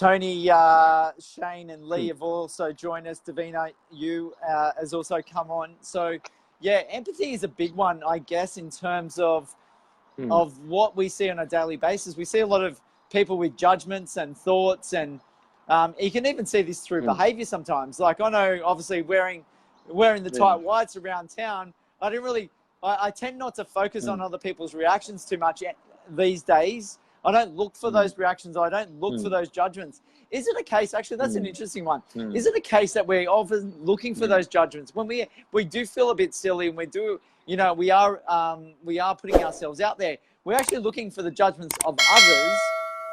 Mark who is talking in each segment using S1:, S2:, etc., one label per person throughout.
S1: Tony, Shane and Lee have also joined us. Davina, you has also come on. So, yeah, empathy is a big one, I guess, in terms of what we see on a daily basis. We see a lot of people with judgments and thoughts, and you can even see this through behavior sometimes. Like, I know, obviously, wearing the tight whites around town, I tend not to focus on other people's reactions too much these days. I don't look for those reactions. I don't look for those judgments. Is it a case, actually, that's an interesting one. Is it a case that we're often looking for those judgments when we do feel a bit silly, and we do, we are putting ourselves out there. We're actually looking for the judgments of others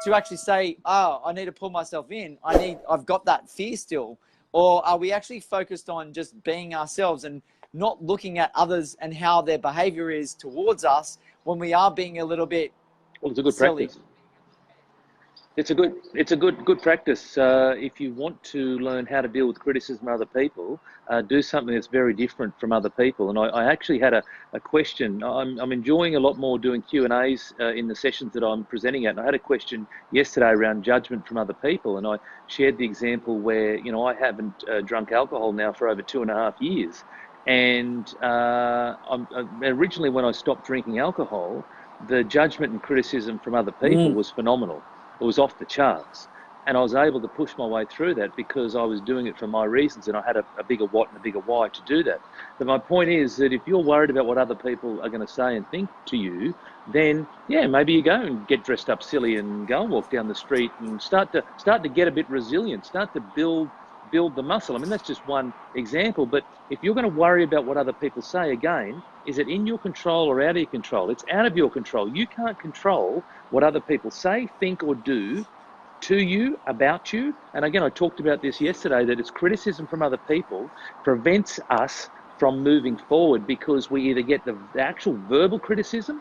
S1: to actually say, oh, I need to pull myself in. I've got that fear still. Or are we actually focused on just being ourselves and not looking at others and how their behavior is towards us when we are being a little bit
S2: it's a good
S1: silly?
S2: practice. It's a good practice. If you want to learn how to deal with criticism of other people, do something that's very different from other people. And I actually had a question. I'm enjoying a lot more doing Q&As in the sessions that I'm presenting at. And I had a question yesterday around judgment from other people. And I shared the example where, I haven't drunk alcohol now for over 2.5 years. And originally when I stopped drinking alcohol, the judgment and criticism from other people was phenomenal. It was off the charts. And I was able to push my way through that because I was doing it for my reasons, and I had a bigger what and a bigger why to do that. But my point is that if you're worried about what other people are going to say and think to you, then maybe you go and get dressed up silly and go and walk down the street and start to get a bit resilient, start to build the muscle. I mean, that's just one example, but if you're going to worry about what other people say, again, is it in your control or out of your control? It's out of your control. You can't control what other people say, think, or do to you, about you. And again, I talked about this yesterday, that it's criticism from other people prevents us from moving forward, because we either get the actual verbal criticism,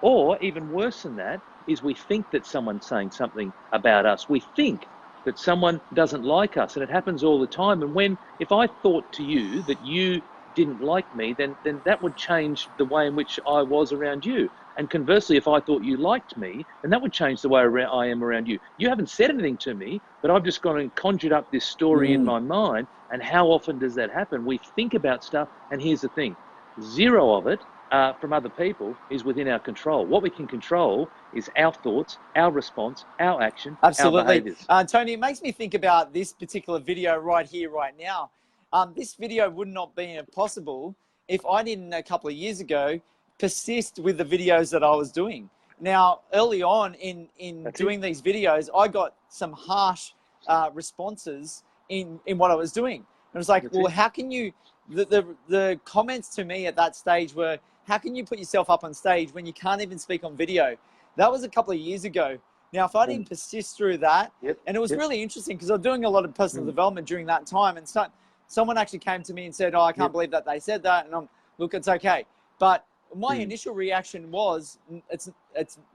S2: or even worse than that, is we think that someone's saying something about us. We think that someone doesn't like us, and it happens all the time. And if I thought to you that you didn't like me, then that would change the way in which I was around you. And conversely, if I thought you liked me, then that would change the way I am around you. You haven't said anything to me, but I've just gone and conjured up this story in my mind. And how often does that happen? We think about stuff, and here's the thing, zero of it from other people is within our control. What we can control is our thoughts, our response, our action,
S1: Absolutely.
S2: our behaviors.
S1: Tony, it makes me think about this particular video right here, right now. This video would not be possible if I didn't, a couple of years ago, persist with the videos that I was doing. Now, early on in doing these videos, I got some harsh responses in what I was doing. And it was like, how can you, the comments to me at that stage were, how can you put yourself up on stage when you can't even speak on video? That was a couple of years ago. Now, if I didn't persist through that, and it was really interesting because I was doing a lot of personal development during that time, and someone actually came to me and said, oh, I can't believe that they said that. And look, it's okay. But my initial reaction was, it's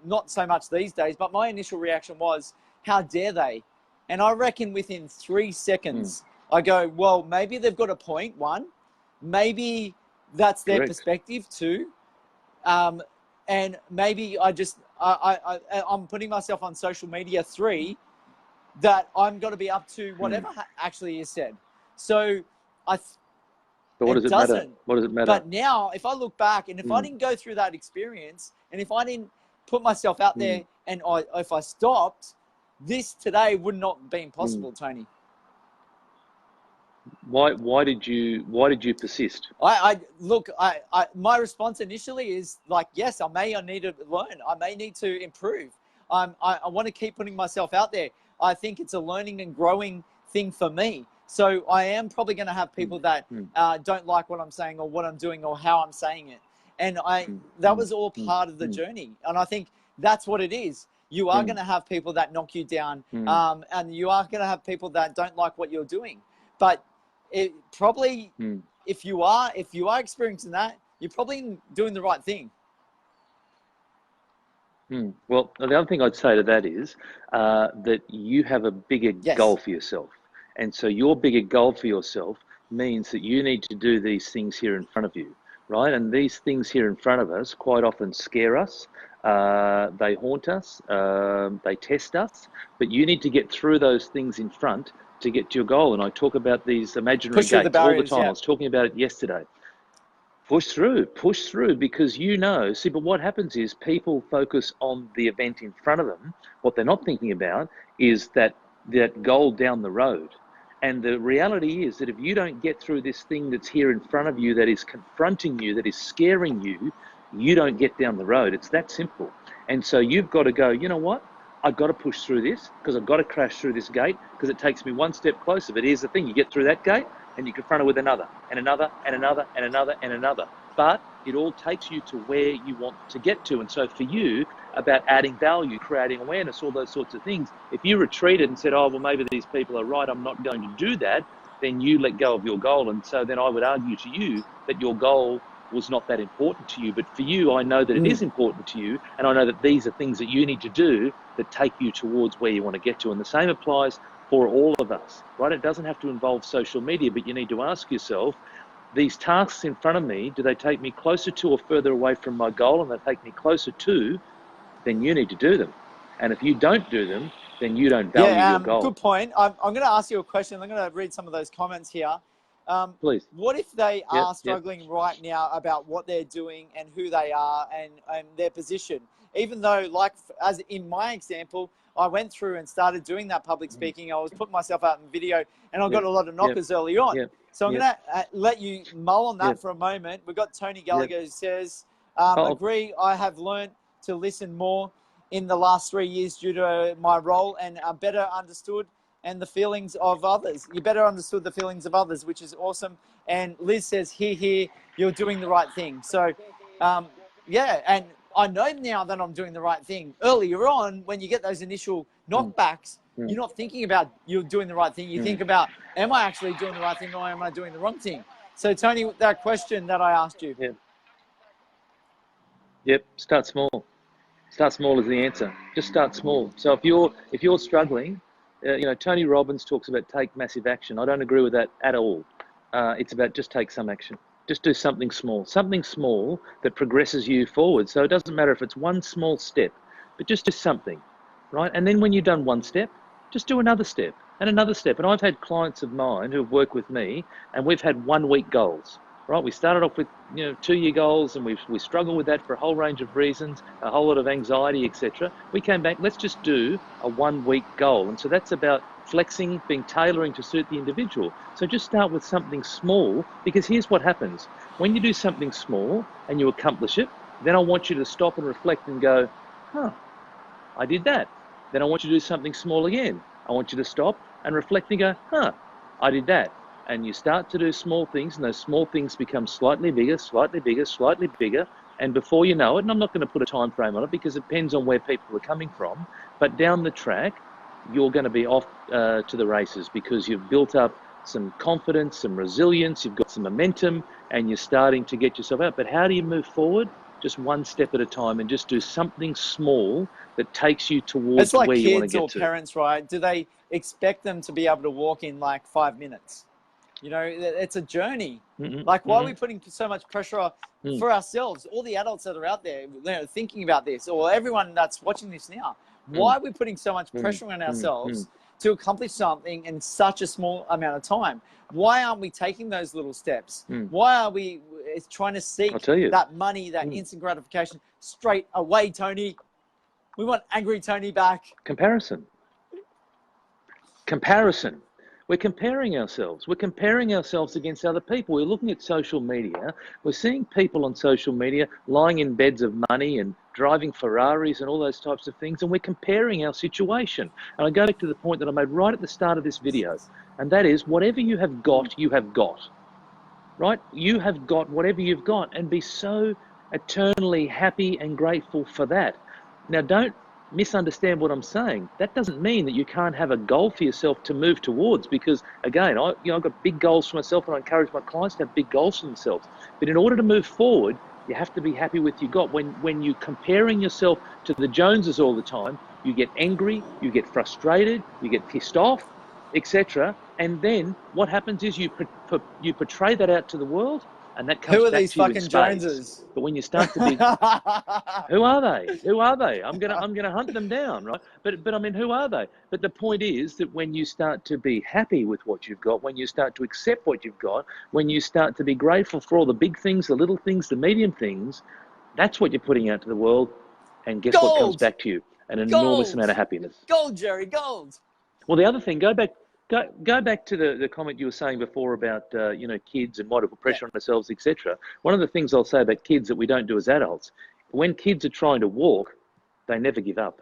S1: not so much these days, but my initial reaction was, how dare they? And I reckon within 3 seconds, I go, well, maybe they've got a point, one. Maybe that's their perspective, two. And maybe I'm putting myself on social media, three, that I'm going to be up to whatever actually is said. So
S2: But what does it matter? What does it matter?
S1: But now, if I look back, and if I didn't go through that experience, and if I didn't put myself out there, and if I stopped, this today would not have been possible, Tony.
S2: Why did you persist?
S1: My response initially is like, yes, I need to learn. I may need to improve. I want to keep putting myself out there. I think it's a learning and growing thing for me. So I am probably going to have people that don't like what I'm saying or what I'm doing or how I'm saying it. And that was all part of the journey. And I think that's what it is. You are going to have people that knock you down, and you are going to have people that don't like what you're doing. But it probably, if you are experiencing that, you're probably doing the right thing.
S2: Well, the other thing I'd say to that is that you have a bigger goal for yourself. And so your bigger goal for yourself means that you need to do these things here in front of you, right? And these things here in front of us quite often scare us. They haunt us, they test us, but you need to get through those things in front to get to your goal. And I talk about these imaginary
S1: Push through the
S2: gates all the
S1: barriers,
S2: time.
S1: yeah.
S2: I was talking about it yesterday. Push through, because see, but what happens is people focus on the event in front of them. What they're not thinking about is that goal down the road. And the reality is that if you don't get through this thing that's here in front of you, that is confronting you, that is scaring you, you don't get down the road. It's that simple. And so you've got to go, you know what? I've got to push through this because I've got to crash through this gate because it takes me one step closer. But here's the thing, you get through that gate and you confront it with another and another and another and another and another. But it all takes you to where you want to get to. And so for you, about adding value, creating awareness, all those sorts of things, if you retreated and said, oh, well, maybe these people are right, I'm not going to do that, then you let go of your goal. And so then I would argue to you that your goal was not that important to you. But for you, I know that it is important to you. And I know that these are things that you need to do that take you towards where you want to get to. And the same applies for all of us, right? It doesn't have to involve social media, but you need to ask yourself, these tasks in front of me, do they take me closer to or further away from my goal? And they take me closer to, then you need to do them. And if you don't do them, then you don't value your goal.
S1: Good point. I'm going to ask you a question. I'm going to read some of those comments here.
S2: Please.
S1: What if they are struggling right now about what they're doing and who they are and their position? Even though, like, as in my example, I went through and started doing that public speaking. I was putting myself out in video and I got a lot of knockers early on. So I'm going to let you mull on that for a moment. We've got Tony Gallagher who says, agree, I have learned to listen more in the last 3 years due to my role and better understood and the feelings of others. You better understood the feelings of others, which is awesome. And Liz says, here, you're doing the right thing. So, and I know now that I'm doing the right thing. Earlier on, when you get those initial knockbacks, you're not thinking about you're doing the right thing. You think about, am I actually doing the right thing or am I doing the wrong thing? So, Tony, that question that I asked you.
S2: Start small. Start small is the answer. Just start small. So if you're struggling, Tony Robbins talks about take massive action. I don't agree with that at all. It's about just take some action. Just do something small that progresses you forward. So it doesn't matter if it's one small step, but just do something, right? And then when you've done one step, just do another step and another step. And I've had clients of mine who have worked with me and we've had 1 week goals, right? We started off with 2-year goals and we struggled with that for a whole range of reasons, a whole lot of anxiety, etc. We came back, let's just do a 1 week goal. And so that's about flexing, tailoring to suit the individual. So just start with something small, because here's what happens. When you do something small and you accomplish it, then I want you to stop and reflect and go, I did that. Then I want you to do something small again. I want you to stop and reflect and go, I did that. And you start to do small things, and those small things become slightly bigger, slightly bigger, slightly bigger. And before you know it, and I'm not going to put a time frame on it because it depends on where people are coming from, but down the track, you're going to be off to the races because you've built up some confidence, some resilience, you've got some momentum, and you're starting to get yourself out. But how do you move forward? Just one step at a time, and just do something small that takes you towards where you want to get to. It's like
S1: kids or parents, right? Do they expect them to be able to walk in like 5 minutes? It's a journey. Like, why are we putting so much pressure for ourselves? All the adults that are out there thinking about this, or everyone that's watching this now, why are we putting so much pressure on ourselves to accomplish something in such a small amount of time? Why aren't we taking those little steps? Why are we trying to seek that money, that instant gratification straight away, Tony? We want angry Tony back.
S2: Comparison. We're comparing ourselves. We're comparing ourselves against other people. We're looking at social media. We're seeing people on social media lying in beds of money and driving Ferraris and all those types of things, and we're comparing our situation. And I go back to the point that I made right at the start of this video, and that is, whatever you have got, right? You have got whatever you've got, and be so eternally happy and grateful for that. Now, don't misunderstand what I'm saying. That doesn't mean that you can't have a goal for yourself to move towards, because again, I've got big goals for myself, and I encourage my clients to have big goals for themselves. But in order to move forward, you have to be happy with your got. When you're comparing yourself to the Joneses all the time, you get angry, you get frustrated, you get pissed off, etc. And then what happens is you portray that out to the world, And that comes
S1: Who are
S2: back
S1: these
S2: to you in
S1: fucking
S2: spades.
S1: Joneses?
S2: But when you start to be, who are they? Who are they? I'm gonna hunt them down, right? But I mean, who are they? But the point is that when you start to be happy with what you've got, when you start to accept what you've got, when you start to be grateful for all the big things, the little things, the medium things, that's what you're putting out to the world. And guess what comes
S1: Gold,
S2: back to you? An enormous
S1: gold,
S2: amount of happiness.
S1: gold, Jerry, gold.
S2: Well, the other thing, go back to the comment you were saying before about kids and why to put
S1: Yeah.
S2: pressure on ourselves, etc. One of the things I'll say about kids that we don't do as adults, when kids are trying to walk, they never give up.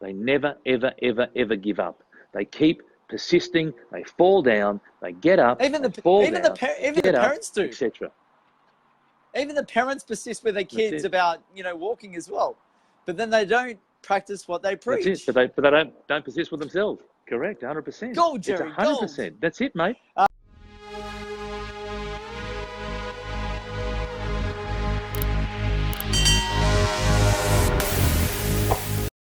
S2: They never, ever, ever, ever give up. They keep persisting. They fall down. They get up.
S1: Even
S2: They fall
S1: even
S2: down.
S1: even the
S2: Get up,
S1: parents do.
S2: etc.
S1: Even the parents persist with their
S2: That's
S1: kids
S2: it.
S1: about walking as well, but then they don't practice what they preach.
S2: That's it. But they don't persist with themselves. Correct. 100%.
S1: Gold,
S2: It's
S1: Jerry, gold.
S2: 100%. That's it, mate.